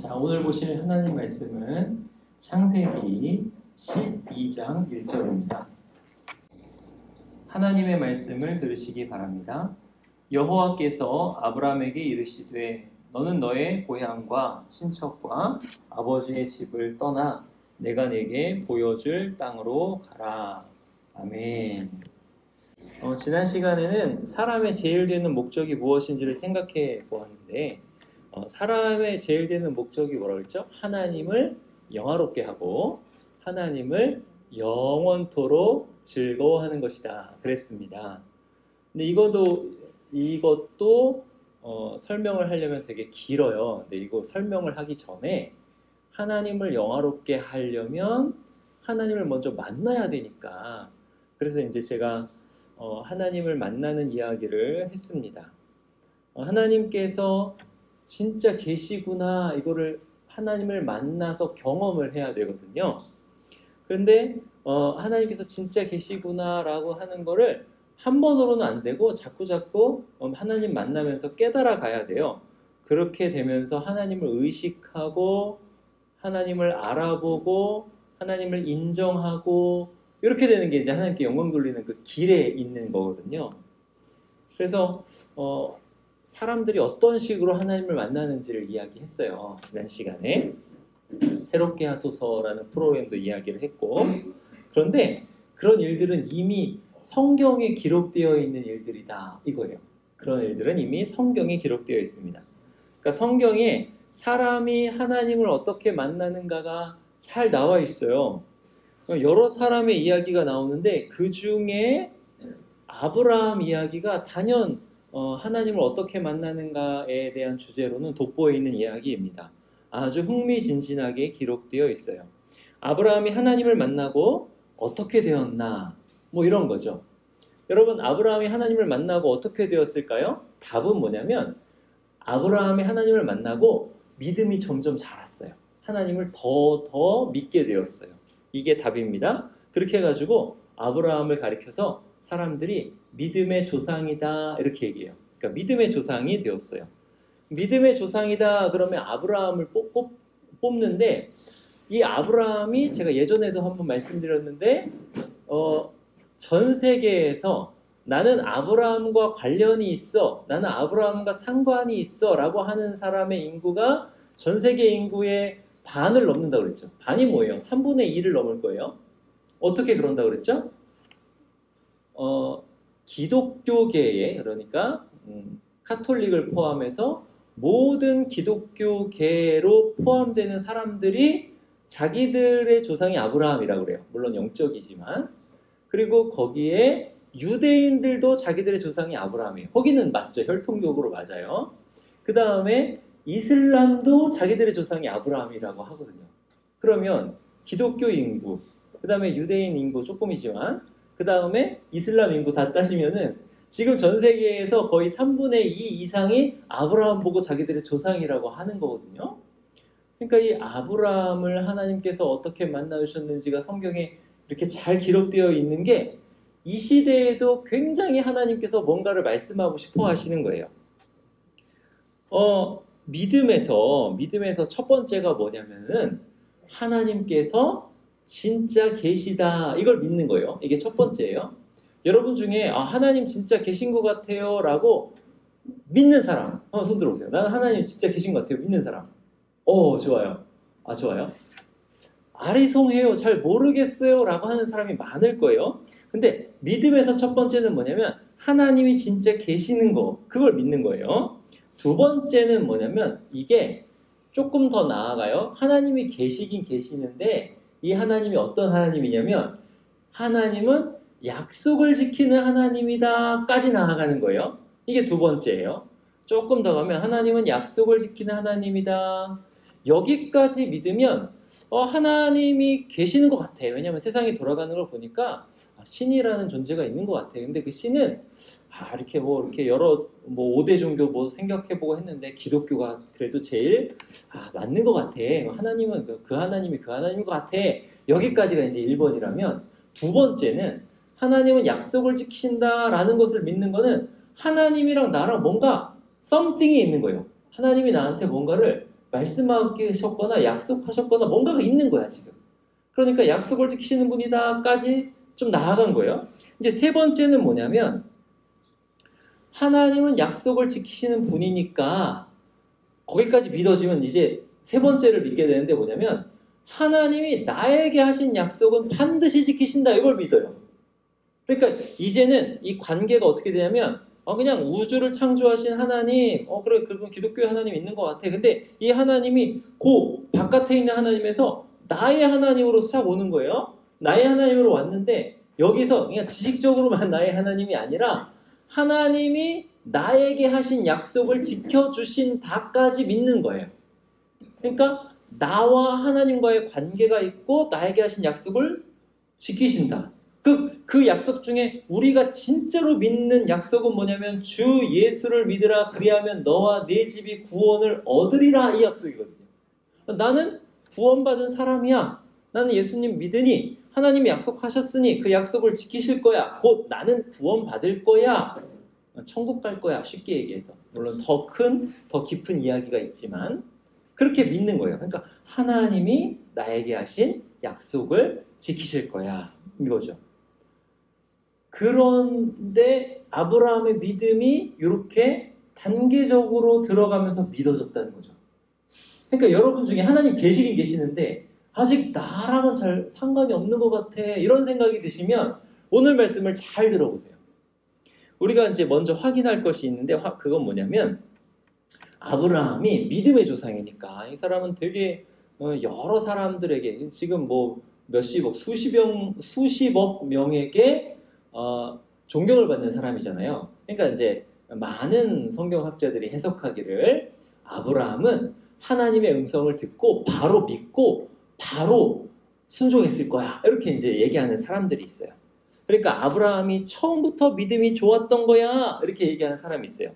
자, 오늘 보실 하나님 말씀은 창세기 12장 1절입니다. 하나님의 말씀을 들으시기 바랍니다. 여호와께서 아브라함에게 이르시되 너는 너의 고향과 친척과 아버지의 집을 떠나 내가 내게 보여줄 땅으로 가라. 아멘. 지난 시간에는 사람의 제일 되는 목적이 무엇인지를 생각해 보았는데 사람의 제일 되는 목적이 뭐라고 했죠? 하나님을 영화롭게 하고 하나님을 영원토록 즐거워하는 것이다 그랬습니다. 근데 이것도 설명을 하려면 되게 길어요. 근데 이거 설명을 하기 전에 하나님을 영화롭게 하려면 하나님을 먼저 만나야 되니까, 그래서 이제 제가 하나님을 만나는 이야기를 했습니다. 하나님께서 진짜 계시구나, 이거를 하나님을 만나서 경험을 해야 되거든요. 그런데 하나님께서 진짜 계시구나 라고 하는 거를 한 번으로는 안 되고 자꾸 하나님 만나면서 깨달아 가야 돼요. 그렇게 되면서 하나님을 의식하고 하나님을 알아보고 하나님을 인정하고 이렇게 되는 게 이제 하나님께 영광 돌리는 그 길에 있는 거거든요. 그래서 사람들이 어떤 식으로 하나님을 만나는지를 이야기했어요. 지난 시간에 새롭게 하소서라는 프로그램도 이야기를 했고, 그런데 그런 일들은 이미 성경에 기록되어 있는 일들이다 이거예요. 그런 일들은 이미 성경에 기록되어 있습니다. 그러니까 성경에 사람이 하나님을 어떻게 만나는가가 잘 나와 있어요. 여러 사람의 이야기가 나오는데 그 중에 아브라함 이야기가 단연 하나님을 어떻게 만나는가에 대한 주제로는 돋보여 있는 이야기입니다. 아주 흥미진진하게 기록되어 있어요. 아브라함이 하나님을 만나고 어떻게 되었나, 뭐 이런 거죠. 여러분, 아브라함이 하나님을 만나고 어떻게 되었을까요? 답은 뭐냐면 아브라함이 하나님을 만나고 믿음이 점점 자랐어요. 하나님을 더 믿게 되었어요. 이게 답입니다. 그렇게 해가지고 아브라함을 가리켜서 사람들이 믿음의 조상이다 이렇게 얘기해요. 그러니까 믿음의 조상이 되었어요. 믿음의 조상이다 그러면 아브라함을 뽑는데, 이 아브라함이 제가 예전에도 한번 말씀드렸는데 전 세계에서 나는 아브라함과 관련이 있어, 나는 아브라함과 상관이 있어 라고 하는 사람의 인구가 전 세계 인구의 반을 넘는다고 그랬죠. 반이 뭐예요? 3분의 2를 넘을 거예요. 어떻게 그런다고 그랬죠? 기독교계에, 그러니까 카톨릭을 포함해서 모든 기독교계로 포함되는 사람들이 자기들의 조상이 아브라함이라고 그래요. 물론 영적이지만. 그리고 거기에 유대인들도 자기들의 조상이 아브라함이에요. 거기는 맞죠. 혈통적으로 맞아요. 그 다음에 이슬람도 자기들의 조상이 아브라함이라고 하거든요. 그러면 기독교 인구, 그 다음에 유대인 인구 조금이지만, 그 다음에 이슬람 인구 다 따지면은 지금 전 세계에서 거의 3분의 2 이상이 아브라함 보고 자기들의 조상이라고 하는 거거든요. 그러니까 이 아브라함을 하나님께서 어떻게 만나주셨는지가 성경에 이렇게 잘 기록되어 있는 게 이 시대에도 굉장히 하나님께서 뭔가를 말씀하고 싶어 하시는 거예요. 믿음에서 첫 번째가 뭐냐면은 하나님께서 진짜 계시다 이걸 믿는 거예요. 이게 첫 번째예요. 여러분 중에 하나님 진짜 계신 것 같아요 라고 믿는 사람 한번 손 들어보세요. 나는 하나님 진짜 계신 것 같아요 믿는 사람. 좋아요. 좋아요. 아리송해요, 잘 모르겠어요 라고 하는 사람이 많을 거예요. 근데 믿음에서 첫 번째는 뭐냐면 하나님이 진짜 계시는 거, 그걸 믿는 거예요. 두 번째는 뭐냐면 이게 조금 더 나아가요. 하나님이 계시긴 계시는데 이 하나님이 어떤 하나님이냐면 하나님은 약속을 지키는 하나님이다 까지 나아가는 거예요. 이게 두 번째예요. 조금 더 가면 하나님은 약속을 지키는 하나님이다, 여기까지 믿으면 하나님이 계시는 것 같아. 왜냐하면 세상이 돌아가는 걸 보니까 신이라는 존재가 있는 것 같아. 근데 그 신은 이렇게 여러 5대 종교 생각해보고 했는데 기독교가 그래도 제일 맞는 것 같아. 하나님은 그 하나님이 그 하나님인 것 같아. 여기까지가 이제 1번이라면, 두 번째는 하나님은 약속을 지키신다라는 것을 믿는 거는 하나님이랑 나랑 뭔가 썸띵이 있는 거예요. 하나님이 나한테 뭔가를 말씀하셨거나 약속하셨거나 뭔가가 있는 거야, 지금. 그러니까 약속을 지키시는 분이다까지 좀 나아간 거예요. 이제 세 번째는 뭐냐면 하나님은 약속을 지키시는 분이니까 거기까지 믿어지면 이제 세 번째를 믿게 되는데 뭐냐면 하나님이 나에게 하신 약속은 반드시 지키신다 이걸 믿어요. 그러니까 이제는 이 관계가 어떻게 되냐면 그냥 우주를 창조하신 하나님 그래 그건 기독교의 하나님 있는 것 같아. 근데 이 하나님이 그 바깥에 있는 하나님에서 나의 하나님으로 싹 오는 거예요. 나의 하나님으로 왔는데 여기서 그냥 지식적으로만 나의 하나님이 아니라 하나님이 나에게 하신 약속을 지켜주신다까지 믿는 거예요. 그러니까 나와 하나님과의 관계가 있고 나에게 하신 약속을 지키신다. 그 약속 중에 우리가 진짜로 믿는 약속은 뭐냐면 주 예수를 믿으라 그리하면 너와 네 집이 구원을 얻으리라 이 약속이거든요. 나는 구원받은 사람이야. 나는 예수님 믿으니 하나님이 약속하셨으니 그 약속을 지키실 거야. 곧 나는 구원받을 거야. 천국 갈 거야. 쉽게 얘기해서. 물론 더 큰, 더 깊은 이야기가 있지만 그렇게 믿는 거예요. 그러니까 하나님이 나에게 하신 약속을 지키실 거야. 이거죠. 그런데 아브라함의 믿음이 이렇게 단계적으로 들어가면서 믿어졌다는 거죠. 그러니까 여러분 중에 하나님 계시긴 계시는데 아직 나랑은 잘 상관이 없는 것 같아. 이런 생각이 드시면 오늘 말씀을 잘 들어보세요. 우리가 이제 먼저 확인할 것이 있는데 그건 뭐냐면 아브라함이 믿음의 조상이니까 이 사람은 되게 여러 사람들에게 지금 뭐 몇십억, 수십억 명에게 존경을 받는 사람이잖아요. 그러니까 이제 많은 성경학자들이 해석하기를 아브라함은 하나님의 음성을 듣고 바로 믿고 바로 순종했을 거야. 이렇게 이제 얘기하는 사람들이 있어요. 그러니까 아브라함이 처음부터 믿음이 좋았던 거야. 이렇게 얘기하는 사람이 있어요.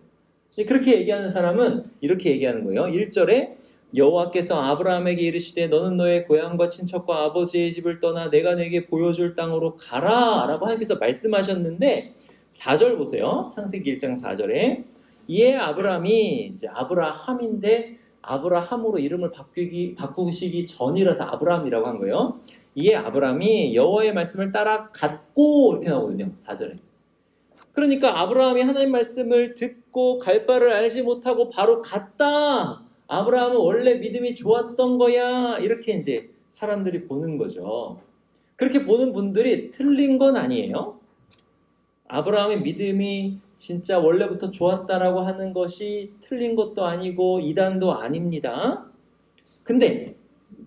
그렇게 얘기하는 사람은 이렇게 얘기하는 거예요. 1절에 여호와께서 아브라함에게 이르시되 너는 너의 고향과 친척과 아버지의 집을 떠나 내가 네게 보여줄 땅으로 가라 라고 하나님께서 말씀하셨는데 4절 보세요. 창세기 1장 4절에 이에 아브라함이 이제 아브라함인데 아브라함으로 이름을 바꾸시기 전이라서 아브라함이라고 한 거예요. 이에 아브라함이 여호와의 말씀을 따라 갔고 이렇게 나오거든요. 4절에. 그러니까 아브라함이 하나님 말씀을 듣고 갈 바를 알지 못하고 바로 갔다. 아브라함은 원래 믿음이 좋았던 거야. 이렇게 이제 사람들이 보는 거죠. 그렇게 보는 분들이 틀린 건 아니에요. 아브라함의 믿음이 진짜 원래부터 좋았다라고 하는 것이 틀린 것도 아니고 이단도 아닙니다. 근데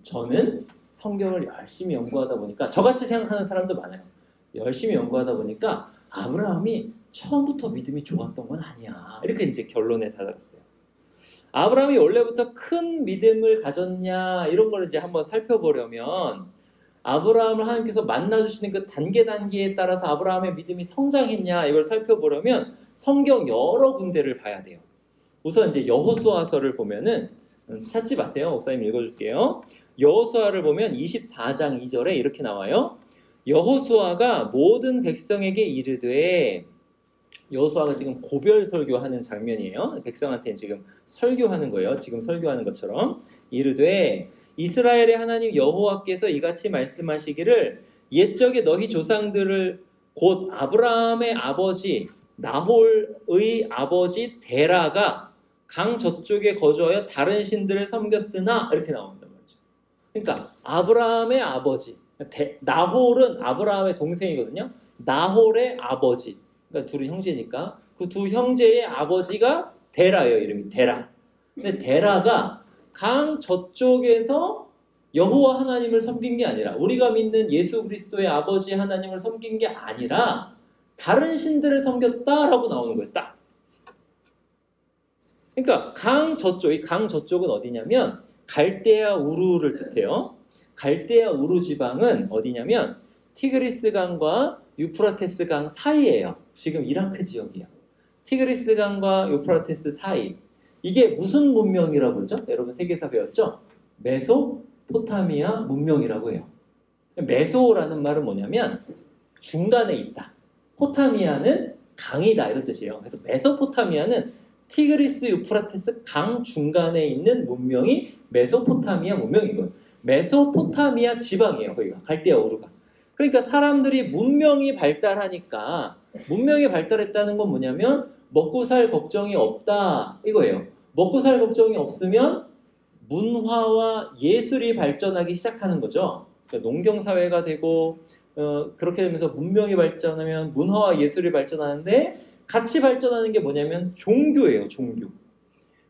저는 성경을 열심히 연구하다 보니까 저같이 생각하는 사람도 많아요. 열심히 연구하다 보니까 아브라함이 처음부터 믿음이 좋았던 건 아니야. 이렇게 이제 결론에 다다랐어요. 아브라함이 원래부터 큰 믿음을 가졌냐 이런 걸 이제 한번 살펴보려면 아브라함을 하나님께서 만나주시는 그 단계에 따라서 아브라함의 믿음이 성장했냐 이걸 살펴보려면 성경 여러 군데를 봐야 돼요. 우선 이제 여호수아서를 보면은 찾지 마세요. 목사님 읽어줄게요. 여호수아를 보면 24장 2절에 이렇게 나와요. 여호수아가 모든 백성에게 이르되 여호수아가 지금 고별 설교하는 장면이에요. 백성한테 지금 설교하는 거예요. 지금 설교하는 것처럼 이르되 이스라엘의 하나님 여호와께서 이같이 말씀하시기를 옛적에 너희 조상들을 곧 아브라함의 아버지 나홀의 아버지 데라가 강 저쪽에 거주하여 다른 신들을 섬겼으나 이렇게 나온단 말이죠. 그러니까 아브라함의 아버지 나홀은 아브라함의 동생이거든요. 나홀의 아버지 그러니까 둘이 형제니까 그 두 형제의 아버지가 데라예요. 이름이 데라. 근데 데라가 강 저쪽에서 여호와 하나님을 섬긴 게 아니라 우리가 믿는 예수 그리스도의 아버지 하나님을 섬긴 게 아니라 다른 신들을 섬겼다라고 나오는 거예요. 딱. 그러니까 강 저쪽, 이 강 저쪽은 어디냐면 갈대아 우르를 뜻해요. 갈대아 우르 지방은 어디냐면 티그리스 강과 유프라테스 강 사이예요. 지금 이라크 지역이에요. 티그리스 강과 유프라테스 사이. 이게 무슨 문명이라고 그러죠? 여러분 세계사 배웠죠? 메소포타미아 문명이라고 해요. 메소라는 말은 뭐냐면 중간에 있다. 포타미아는 강이다 이런 뜻이에요. 그래서 메소포타미아는 티그리스 유프라테스 강 중간에 있는 문명이 메소포타미아 문명인 거예요. 메소포타미아 지방이에요. 거기가 갈대아 우르가. 그러니까 사람들이 문명이 발달하니까 문명이 발달했다는 건 뭐냐면 먹고 살 걱정이 없다 이거예요. 먹고 살 걱정이 없으면 문화와 예술이 발전하기 시작하는 거죠. 그러니까 농경사회가 되고 그렇게 되면서 문명이 발전하면 문화와 예술이 발전하는데 같이 발전하는 게 뭐냐면 종교예요. 종교.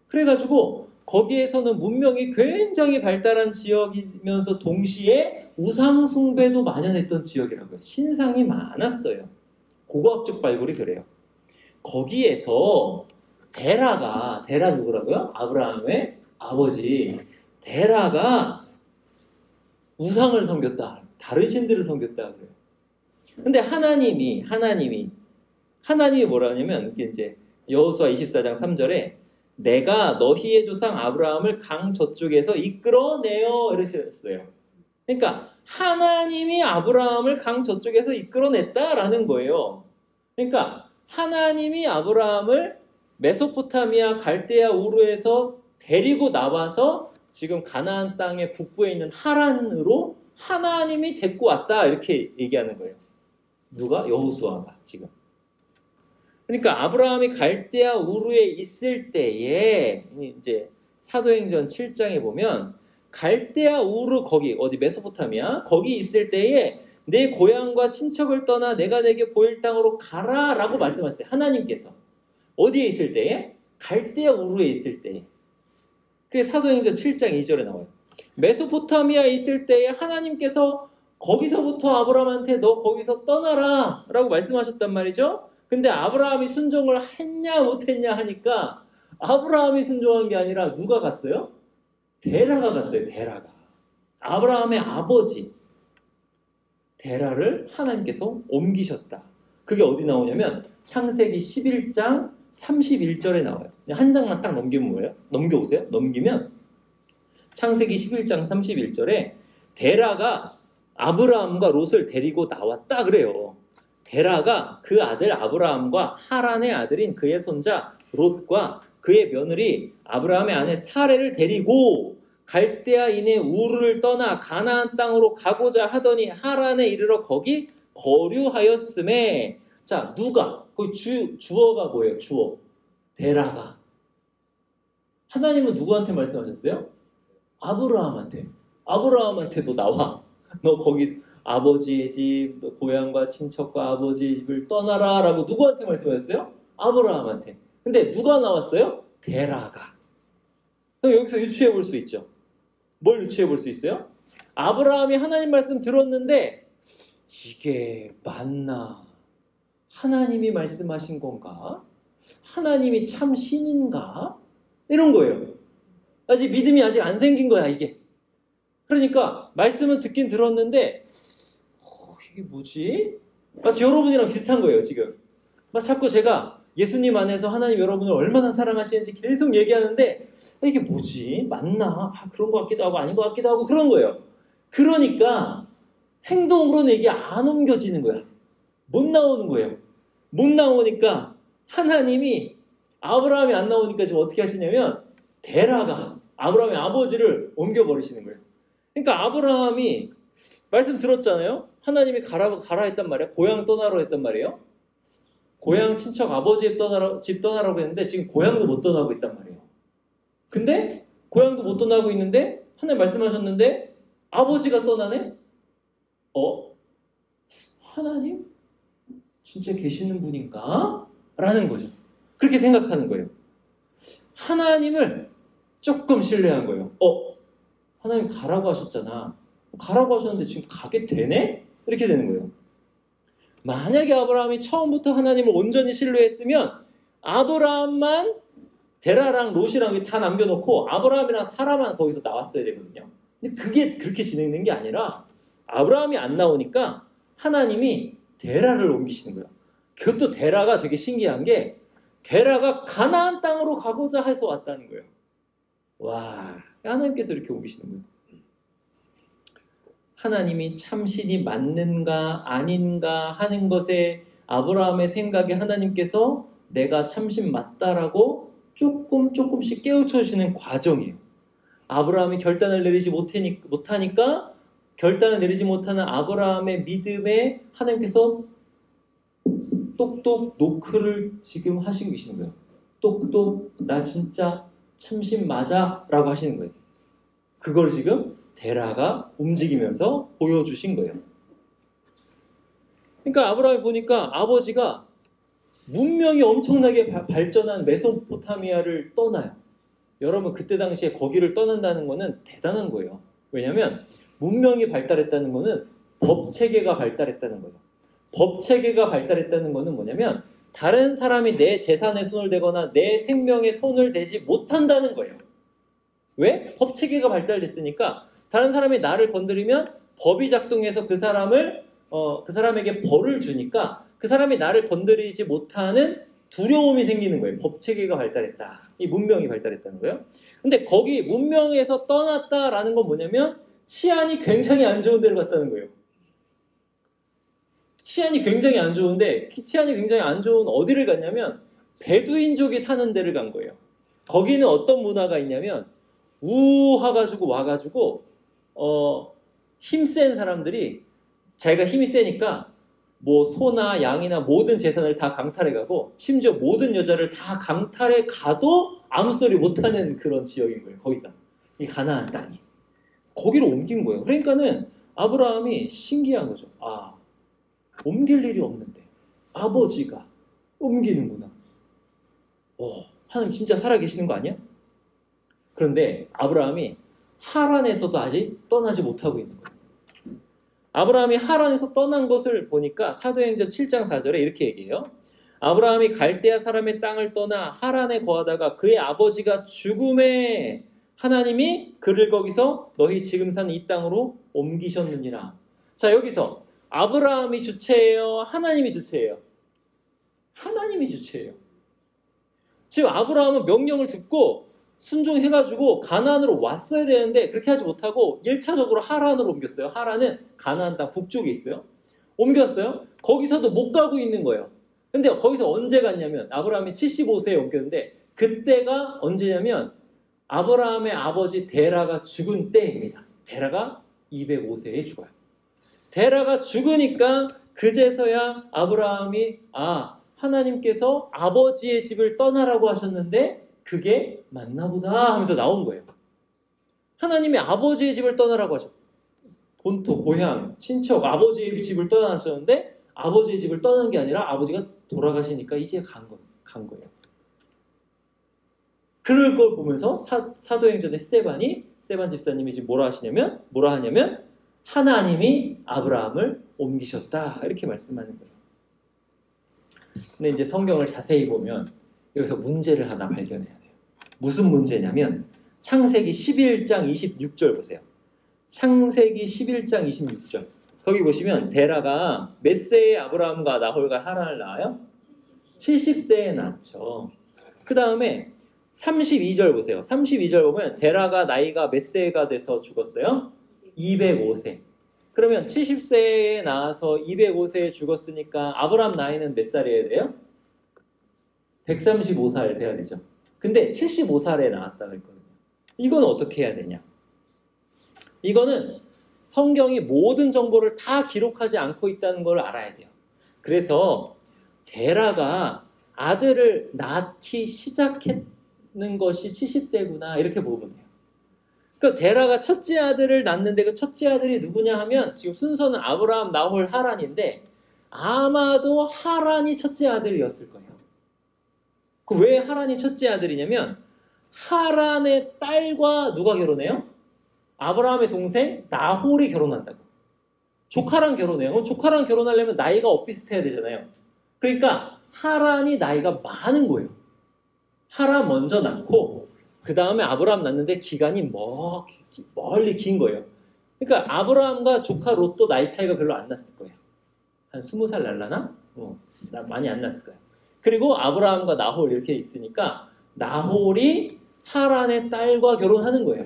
그래가지고 거기에서는 문명이 굉장히 발달한 지역이면서 동시에 우상 숭배도 만연했던 지역이라고요. 신상이 많았어요. 고고학적 발굴이 그래요. 거기에서 데라 누구라고요? 아브라함의 아버지 데라가 우상을 섬겼다. 다른 신들을 섬겼다 그래요. 근데 하나님이 뭐라 하냐면 이게 이제 여호수아 24장 3절에 내가 너희의 조상 아브라함을 강 저쪽에서 이끌어내어 이러셨어요. 그러니까 하나님이 아브라함을 강 저쪽에서 이끌어냈다라는 거예요. 그러니까 하나님이 아브라함을 메소포타미아 갈대아 우르에서 데리고 나와서 지금 가나안 땅의 북부에 있는 하란으로 하나님이 데리고 왔다 이렇게 얘기하는 거예요. 누가? 여호수아가 지금. 그러니까 아브라함이 갈대아 우르에 있을 때에 이제 사도행전 7장에 보면 갈대아 우르 거기 어디 메소포타미아 거기 있을 때에 내 고향과 친척을 떠나 내가 내게 보일 땅으로 가라라고 말씀하셨어요. 하나님께서. 어디에 있을 때에? 갈대아 우르에 있을 때에. 그게 사도행전 7장 2절에 나와요. 메소포타미아에 있을 때에 하나님께서 거기서부터 아브라함한테 너 거기서 떠나라 라고 말씀하셨단 말이죠. 근데 아브라함이 순종을 했냐 못했냐 하니까 아브라함이 순종한 게 아니라 누가 갔어요? 데라가 갔어요. 데라가. 아브라함의 아버지 데라를 하나님께서 옮기셨다. 그게 어디 나오냐면 창세기 11장 31절에 나와요. 한 장만 딱 넘기면 뭐예요? 넘겨보세요. 넘기면 창세기 11장 31절에 데라가 아브라함과 롯을 데리고 나왔다 그래요. 데라가 그 아들 아브라함과 하란의 아들인 그의 손자 롯과 그의 며느리 아브라함의 아내 사레를 데리고 갈대아인의 우르를 떠나 가나안 땅으로 가고자 하더니 하란에 이르러 거기 거류하였음에 자 누가 거기 주어가 뭐예요? 주어 데라가 하나님은 누구한테 말씀하셨어요? 아브라함한테 너 나와 너 거기 아버지의 집, 너 고향과 친척과 아버지의 집을 떠나라 라고 누구한테 말씀하셨어요? 아브라함한테. 근데 누가 나왔어요? 데라가. 그럼 여기서 유추해 볼 수 있죠. 뭘 유추해 볼 수 있어요? 아브라함이 하나님 말씀 들었는데 이게 맞나? 하나님이 말씀하신 건가? 하나님이 참 신인가? 이런 거예요. 아직 믿음이 아직 안 생긴 거야 이게. 그러니까 말씀은 듣긴 들었는데 이게 뭐지? 마치 여러분이랑 비슷한 거예요 지금. 자꾸 제가 예수님 안에서 하나님 여러분을 얼마나 사랑하시는지 계속 얘기하는데 이게 뭐지? 맞나? 그런 것 같기도 하고 아닌 것 같기도 하고 그런 거예요. 그러니까 행동으로는 이게 안 옮겨지는 거야. 못 나오는 거예요. 못 나오니까 하나님이 아브라함이 안 나오니까 지금 어떻게 하시냐면 데라가 아브라함의 아버지를 옮겨버리시는 거예요. 그러니까 아브라함이 말씀 들었잖아요. 하나님이 가라 했단 말이에요. 고향 떠나라고 했단 말이에요. 고향 친척 아버지 집 떠나라고 했는데 지금 고향도 못 떠나고 있단 말이에요. 근데 고향도 못 떠나고 있는데 하나님 말씀하셨는데 아버지가 떠나네? 하나님? 진짜 계시는 분인가? 라는 거죠. 그렇게 생각하는 거예요. 하나님을 조금 신뢰한 거예요. 하나님 가라고 하셨잖아. 가라고 하셨는데 지금 가게 되네? 이렇게 되는 거예요. 만약에 아브라함이 처음부터 하나님을 온전히 신뢰했으면 아브라함만 데라랑 롯이랑 다 남겨놓고 아브라함이랑 사라만 거기서 나왔어야 되거든요. 근데 그게 그렇게 진행된 게 아니라 아브라함이 안 나오니까 하나님이 데라를 옮기시는 거예요. 그것도 데라가 되게 신기한 게 데라가 가나안 땅으로 가고자 해서 왔다는 거예요. 와, 하나님께서 이렇게 옮기시는 거예요. 하나님이 참신이 맞는가 아닌가 하는 것에 아브라함의 생각에 하나님께서 내가 참신 맞다라고 조금씩 깨우쳐지는 과정이에요. 아브라함이 결단을 내리지 못하니까 결단을 내리지 못하는 아브라함의 믿음에 하나님께서 똑똑 노크를 지금 하시고 계시는 거예요. 똑똑 나 진짜 참신 맞아 라고 하시는 거예요. 그걸 지금 데라가 움직이면서 보여주신 거예요. 그러니까 아브라함이 보니까 아버지가 문명이 엄청나게 발전한 메소포타미아를 떠나요. 여러분 그때 당시에 거기를 떠난다는 거는 대단한 거예요. 왜냐하면 문명이 발달했다는 거는 법체계가 발달했다는 거예요. 법체계가 발달했다는 거는 뭐냐면 다른 사람이 내 재산에 손을 대거나 내 생명에 손을 대지 못한다는 거예요. 왜? 법체계가 발달됐으니까 다른 사람이 나를 건드리면 법이 작동해서 그 사람에게 벌을 주니까 그 사람이 나를 건드리지 못하는 두려움이 생기는 거예요. 법체계가 발달했다. 이 문명이 발달했다는 거예요. 근데 거기 문명에서 떠났다라는 건 뭐냐면 치안이 굉장히 안 좋은 데로 갔다는 거예요. 치안이 굉장히 안 좋은데 치안이 굉장히 안 좋은 어디를 갔냐면 베두인족이 사는 데를 간 거예요. 거기는 어떤 문화가 있냐면 우하가지고 와가지고 힘센 사람들이 자기가 힘이 세니까 뭐 소나 양이나 모든 재산을 다 강탈해 가고 심지어 모든 여자를 다 강탈해 가도 아무 소리 못하는 그런 지역인 거예요. 거기가 이 가나안 땅이 거기로 옮긴 거예요. 그러니까는 아브라함이 신기한 거죠. 아 옮길 일이 없는데 아버지가 옮기는구나. 하나님 진짜 살아계시는 거 아니야? 그런데 아브라함이 하란에서도 아직 떠나지 못하고 있는 거예요. 아브라함이 하란에서 떠난 것을 보니까 사도행전 7장 4절에 이렇게 얘기해요. 아브라함이 갈대아 사람의 땅을 떠나 하란에 거하다가 그의 아버지가 죽음에 하나님이 그를 거기서 너희 지금 사는 이 땅으로 옮기셨느니라. 자, 여기서 아브라함이 주체예요? 하나님이 주체예요? 하나님이 주체예요. 지금 아브라함은 명령을 듣고 순종해가지고 가나안으로 왔어야 되는데 그렇게 하지 못하고 1차적으로 하란으로 옮겼어요. 하란은 가나안 땅 북쪽에 있어요. 옮겼어요. 거기서도 못 가고 있는 거예요. 근데 거기서 언제 갔냐면 아브라함이 75세에 옮겼는데 그때가 언제냐면 아브라함의 아버지 데라가 죽은 때입니다. 데라가 205세에 죽어요. 데라가 죽으니까 그제서야 아브라함이 하나님께서 아버지의 집을 떠나라고 하셨는데 그게 맞나 보다 하면서 나온 거예요. 하나님이 아버지의 집을 떠나라고 하셨고 본토, 고향, 친척, 아버지의 집을 떠나셨는데 아버지의 집을 떠난 게 아니라 아버지가 돌아가시니까 이제 간 거예요. 그럴 걸 보면서 사도행전의 스데반 집사님이 지금 뭐라 하냐면 하나님이 아브라함을 옮기셨다 이렇게 말씀하는 거예요. 근데 이제 성경을 자세히 보면 여기서 문제를 하나 발견해야 돼요. 무슨 문제냐면 창세기 11장 26절 보세요. 창세기 11장 26절. 거기 보시면 데라가 몇 세에 아브라함과 나홀과 하란을 낳아요? 70세에 낳죠. 그 다음에 32절 보세요. 32절 보면 데라가 나이가 몇 세가 돼서 죽었어요? 205세. 그러면 70세에 나와서 205세에 죽었으니까 아브라함 나이는 몇 살이어야 돼요? 135살 돼야 되죠. 근데 75살에 나왔다 그랬거든요. 이건 어떻게 해야 되냐? 이거는 성경이 모든 정보를 다 기록하지 않고 있다는 걸 알아야 돼요. 그래서 데라가 아들을 낳기 시작했는 것이 70세구나 이렇게 보면 돼요. 그러니까 데라가 첫째 아들을 낳는데 그 첫째 아들이 누구냐 하면 지금 순서는 아브라함, 나홀, 하란인데 아마도 하란이 첫째 아들이었을 거예요. 왜 하란이 첫째 아들이냐면 하란의 딸과 누가 결혼해요? 아브라함의 동생 나홀이 결혼한다고. 조카랑 결혼해요. 그럼 조카랑 결혼하려면 나이가 엇비슷해야 되잖아요. 그러니까 하란이 나이가 많은 거예요. 하란 먼저 낳고 그 다음에 아브라함 낳는데 기간이 멀리 긴 거예요. 그러니까 아브라함과 조카 롯도 나이 차이가 별로 안 났을 거예요. 한 20살 날라나? 많이 안 났을 거예요. 그리고 아브라함과 나홀 이렇게 있으니까 나홀이 하란의 딸과 결혼하는 거예요.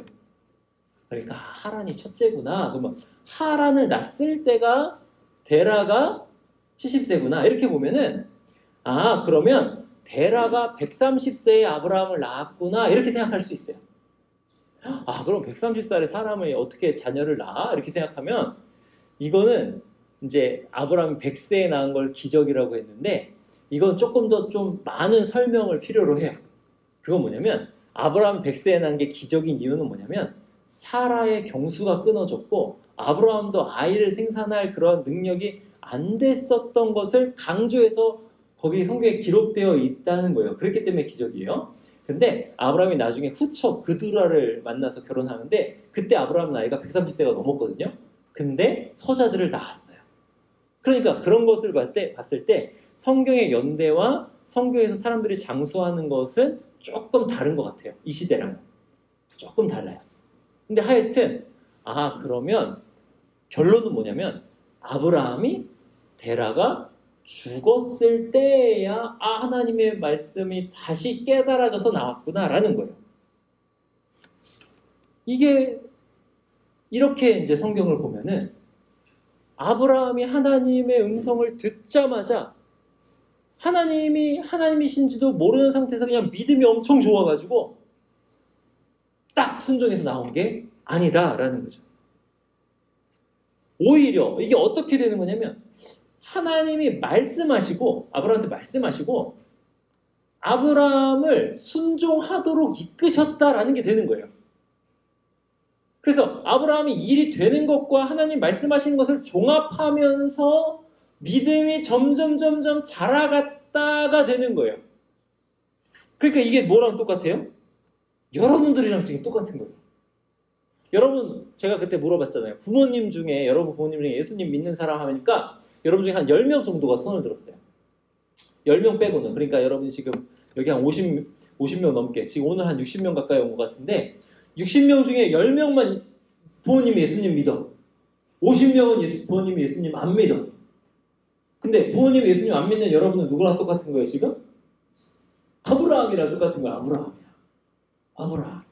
그러니까 하란이 첫째구나. 그러면 하란을 낳았을 때가 데라가 70세구나. 이렇게 보면은 그러면 데라가 130세에 아브라함을 낳았구나 이렇게 생각할 수 있어요. 아, 그럼 130살의 사람이 어떻게 자녀를 낳아? 이렇게 생각하면 이거는 이제 아브라함이 100세에 낳은 걸 기적이라고 했는데 이건 조금 더 좀 많은 설명을 필요로 해요. 그건 뭐냐면 아브라함 100세에 낳은 게 기적인 이유는 뭐냐면 사라의 경수가 끊어졌고 아브라함도 아이를 생산할 그런 능력이 안 됐었던 것을 강조해서 거기 성경에 기록되어 있다는 거예요. 그렇기 때문에 기적이에요. 근데 아브라함이 나중에 후처 그두라를 만나서 결혼하는데 그때 아브라함 나이가 130세가 넘었거든요. 근데 서자들을 낳았어요. 그러니까 그런 것을 봤을 때 성경의 연대와 성경에서 사람들이 장수하는 것은 조금 다른 것 같아요. 이 시대랑 조금 달라요. 근데 하여튼 그러면 결론은 뭐냐면 아브라함이 데라가 죽었을 때야 하나님의 말씀이 다시 깨달아져서 나왔구나라는 거예요. 이게 이렇게 이제 성경을 보면은 아브라함이 하나님의 음성을 듣자마자 하나님이신지도 모르는 상태에서 그냥 믿음이 엄청 좋아가지고 딱 순종해서 나온 게 아니다라는 거죠. 오히려 이게 어떻게 되는 거냐면 하나님이 말씀하시고 아브라함한테 말씀하시고 아브라함을 순종하도록 이끄셨다라는 게 되는 거예요. 그래서 아브라함이 일이 되는 것과 하나님 말씀하시는 것을 종합하면서 믿음이 점점 자라갔다가 되는 거예요. 그러니까 이게 뭐랑 똑같아요? 여러분들이랑 지금 똑같은 거예요. 여러분 제가 그때 물어봤잖아요. 부모님 중에 여러분 부모님 중에 예수님 믿는 사람 하니까 여러분 중에 한 10명 정도가 손을 들었어요. 10명 빼고는. 그러니까 여러분이 지금 여기 한 50명 넘게 지금 오늘 한 60명 가까이 온 것 같은데 60명 중에 10명만 부모님이 예수님 믿어. 50명은 부모님이 예수님 안 믿어. 근데 부모님이 예수님 안 믿는 여러분은 누구랑 똑같은 거예요 지금? 아브라함이랑 똑같은 거야. 아브라함.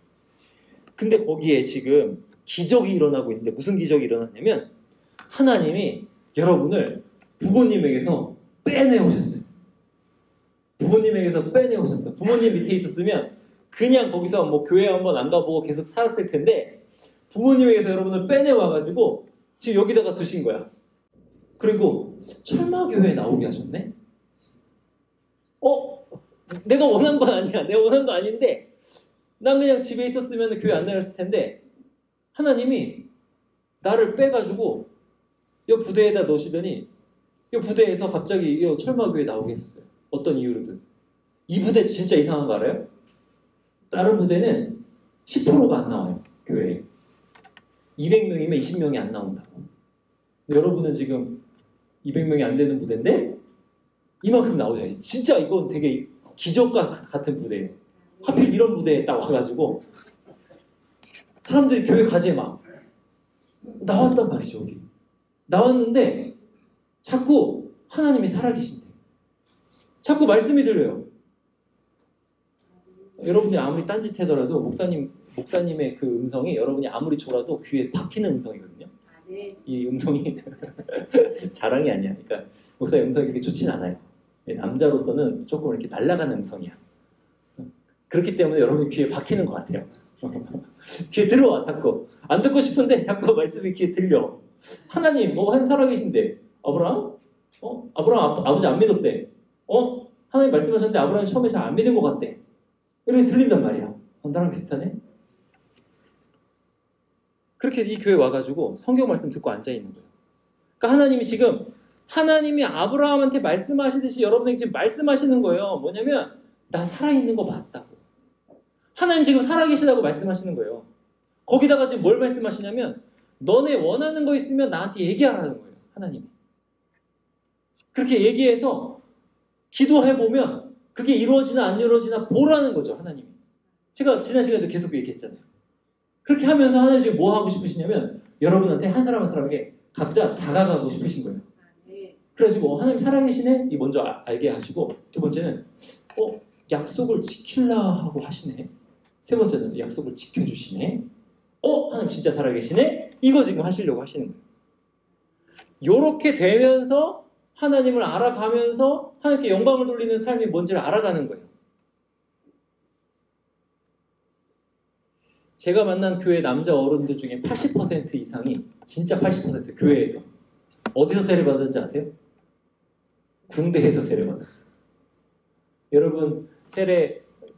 근데 거기에 지금 기적이 일어나고 있는데 무슨 기적이 일어났냐면 하나님이 여러분을 부모님에게서 빼내오셨어요. 부모님 밑에 있었으면 그냥 거기서 뭐 교회 한번 안 가보고 계속 살았을 텐데 부모님에게서 여러분을 빼내와가지고 지금 여기다가 두신 거야. 그리고 철마교회에 나오게 하셨네? 내가 원한 건 아니야. 내가 원한 거 아닌데 난 그냥 집에 있었으면 교회 안 다녔을 텐데 하나님이 나를 빼가지고 이 부대에다 넣으시더니 이 부대에서 갑자기 이 철마교회에 나오게 했어요. 어떤 이유로든. 이 부대 진짜 이상한 거 알아요? 다른 부대는 10%가 안 나와요. 교회에. 200명이면 20명이 안 나온다고. 여러분은 지금 200명이 안 되는 부대인데 이만큼 나오잖아요. 진짜 이건 되게 기적과 같은 부대예요. 하필 이런 부대에 딱 와가지고 사람들이 교회 가재 막 나왔단 말이죠. 여기. 나왔는데 자꾸 하나님이 살아계신대. 자꾸 말씀이 들려요. 여러분들이 아무리 딴짓하더라도 목사님의 그 음성이 여러분이 아무리 졸아도 귀에 박히는 음성이거든요. 이 음성이 자랑이 아니야. 그러니까 목사의 음성이 그렇게 좋진 않아요. 남자로서는 조금 이렇게 날아가는 음성이야. 그렇기 때문에 여러분이 귀에 박히는 것 같아요. 귀에 들어와 자꾸. 안 듣고 싶은데 자꾸 말씀이 귀에 들려. 하나님 한 살아계신데 아브라함? 아브라함 아버지 안 믿었대. 하나님 말씀하셨는데 아브라함이 처음에 잘 안 믿은 것 같대. 이렇게 들린단 말이야. 나랑 비슷하네? 그렇게 이 교회 와가지고 성경 말씀 듣고 앉아있는 거예요. 그러니까 하나님이 아브라함한테 말씀하시듯이 여러분에게 지금 말씀하시는 거예요. 뭐냐면 나 살아있는 거 맞다고. 하나님 지금 살아계시다고 말씀하시는 거예요. 거기다가 지금 뭘 말씀하시냐면 너네 원하는 거 있으면 나한테 얘기하라는 거예요. 하나님이. 그렇게 얘기해서 기도해보면 그게 이루어지나 안 이루어지나 보라는 거죠. 하나님이. 제가 지난 시간에도 계속 얘기했잖아요. 그렇게 하면서 하나님 지금 뭐 하고 싶으시냐면 여러분한테 한 사람 한 사람에게 각자 다가가고 싶으신 거예요. 그래가지고 하나님 살아계시네? 이 먼저 알게 하시고 두 번째는 약속을 지킬라 하고 하시네. 세 번째는 약속을 지켜주시네. 하나님 진짜 살아계시네? 이거 지금 하시려고 하시는 거예요. 요렇게 되면서 하나님을 알아가면서 하나님께 영광을 돌리는 삶이 뭔지를 알아가는 거예요. 제가 만난 교회 남자 어른들 중에 80% 이상이 진짜 80% 교회에서 어디서 세례 받았는지 아세요? 군대에서 세례 받았어요. 여러분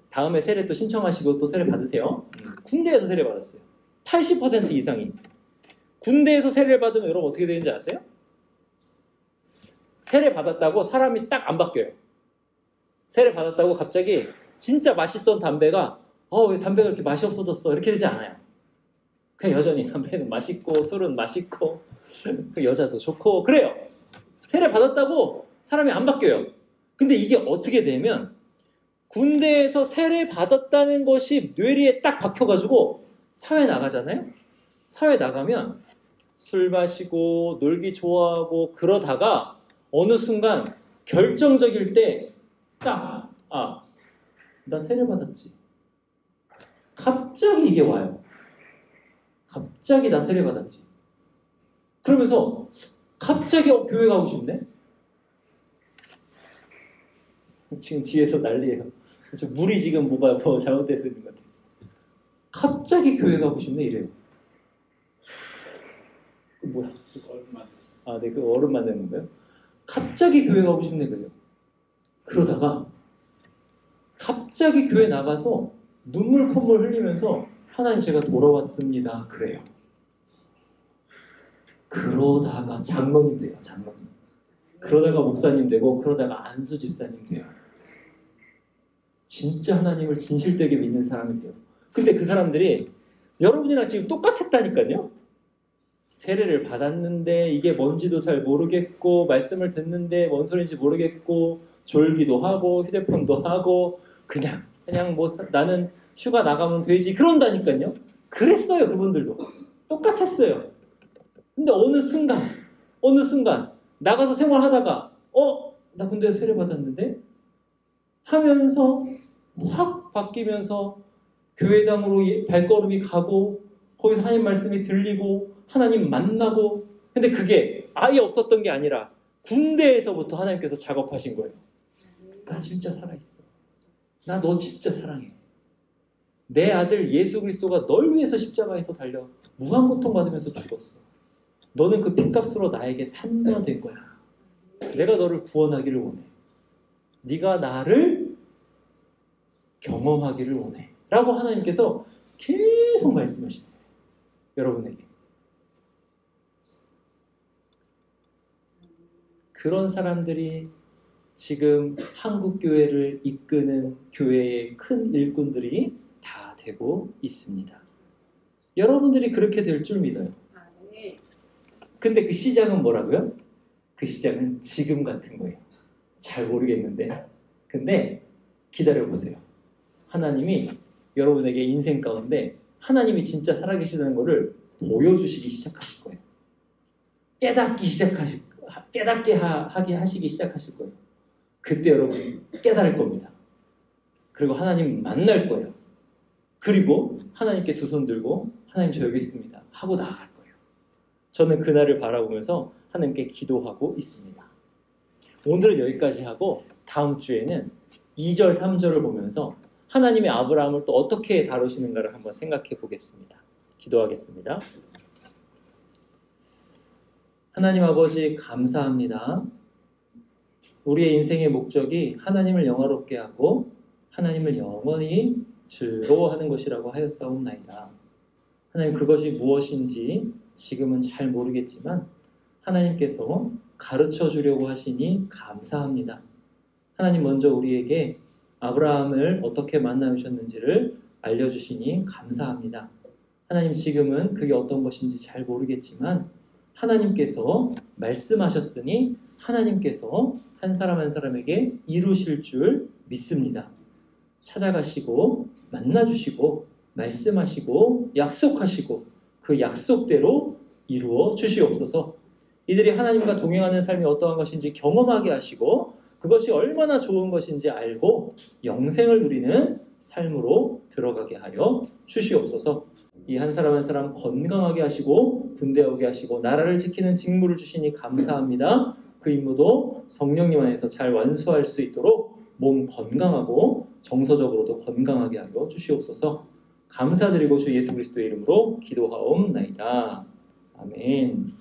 다음에 세례 또 신청하시고 또 세례 받으세요. 군대에서 세례 받았어요. 80% 이상이. 군대에서 세례를 받으면 여러분 어떻게 되는지 아세요? 세례 받았다고 사람이 딱 안 바뀌어요. 세례 받았다고 갑자기 진짜 맛있던 담배가 왜 담배가 이렇게 맛이 없어졌어 이렇게 되지 않아요. 그냥 여전히 담배는 맛있고 술은 맛있고 그 여자도 좋고 그래요. 세례 받았다고 사람이 안 바뀌어요. 근데 이게 어떻게 되면 군대에서 세례 받았다는 것이 뇌리에 딱 박혀가지고 사회 나가잖아요. 사회 나가면 술 마시고 놀기 좋아하고 그러다가 어느 순간 결정적일 때 딱 나 세례 받았지. 갑자기 이게 와요. 갑자기 나 세례 받았지. 그러면서 갑자기 교회 가고 싶네? 지금 뒤에서 난리예요. 물이 지금 뭐가 잘못돼서 있는 것 같아요. 갑자기 교회 가고 싶네 이래요. 그 뭐야? 네, 그 얼음 만드는 거예요. 갑자기 교회 가고 싶네 그래요. 그러다가 갑자기 교회 나가서 눈물 콧물 흘리면서 하나님 제가 돌아왔습니다 그래요. 그러다가 장로님 돼요. 장로님. 그러다가 목사님 되고 그러다가 안수 집사님 돼요. 진짜 하나님을 진실되게 믿는 사람이 돼요. 근데 그 사람들이 여러분이랑 지금 똑같았다니까요. 세례를 받았는데 이게 뭔지도 잘 모르겠고 말씀을 듣는데 뭔 소리인지 모르겠고 졸기도 하고 휴대폰도 하고 그냥 뭐 나는 휴가 나가면 되지 그런다니까요. 그랬어요. 그분들도 똑같았어요. 근데 어느 순간 나가서 생활하다가 나 근데 세례 받았는데 하면서 확 바뀌면서 교회당으로 발걸음이 가고 거기서 하나님 말씀이 들리고 하나님 만나고 근데 그게 아예 없었던 게 아니라 군대에서부터 하나님께서 작업하신 거예요. 나 진짜 살아있어. 나 너 진짜 사랑해. 내 아들 예수 그리스도가 널 위해서 십자가에서 달려 무한고통 받으면서 죽었어. 너는 그 핏값으로 나에게 산녀 된 거야. 내가 너를 구원하기를 원해. 네가 나를 경험하기를 원해. 라고 하나님께서 계속 말씀하시는 거예요. 여러분에게. 그런 사람들이 지금 한국교회를 이끄는 교회의 큰 일꾼들이 다 되고 있습니다. 여러분들이 그렇게 될 줄 믿어요. 근데 그 시작은 뭐라고요? 그 시작은 지금 같은 거예요. 잘 모르겠는데. 근데 기다려보세요. 하나님이 여러분에게 인생 가운데 하나님이 진짜 살아계시다는 것을 보여주시기 시작하실 거예요. 깨닫게 하게 하시기 시작하실 거예요. 그때 여러분 깨달을 겁니다. 그리고 하나님 만날 거예요. 그리고 하나님께 두 손 들고 하나님 저 여기 있습니다 하고 나아갈 거예요. 저는 그날을 바라보면서 하나님께 기도하고 있습니다. 오늘은 여기까지 하고 다음 주에는 2절, 3절을 보면서 하나님의 아브라함을 또 어떻게 다루시는가를 한번 생각해 보겠습니다. 기도하겠습니다. 하나님 아버지 감사합니다. 우리의 인생의 목적이 하나님을 영화롭게 하고 하나님을 영원히 즐거워하는 것이라고 하였사옵나이다. 하나님 그것이 무엇인지 지금은 잘 모르겠지만 하나님께서 가르쳐 주려고 하시니 감사합니다. 하나님 먼저 우리에게 아브라함을 어떻게 만나주셨는지를 알려주시니 감사합니다. 하나님 지금은 그게 어떤 것인지 잘 모르겠지만 하나님께서 말씀하셨으니 하나님께서 한 사람 한 사람에게 이루실 줄 믿습니다. 찾아가시고 만나주시고 말씀하시고 약속하시고 그 약속대로 이루어 주시옵소서. 이들이 하나님과 동행하는 삶이 어떠한 것인지 경험하게 하시고 그것이 얼마나 좋은 것인지 알고 영생을 누리는 삶으로 들어가게 하여 주시옵소서. 이 한 사람 한 사람 건강하게 하시고 군대 오게 하시고 나라를 지키는 직무를 주시니 감사합니다. 그 임무도 성령님 안에서 잘 완수할 수 있도록 몸 건강하고 정서적으로도 건강하게 하여 주시옵소서. 감사드리고 주 예수 그리스도의 이름으로 기도하옵나이다. 아멘.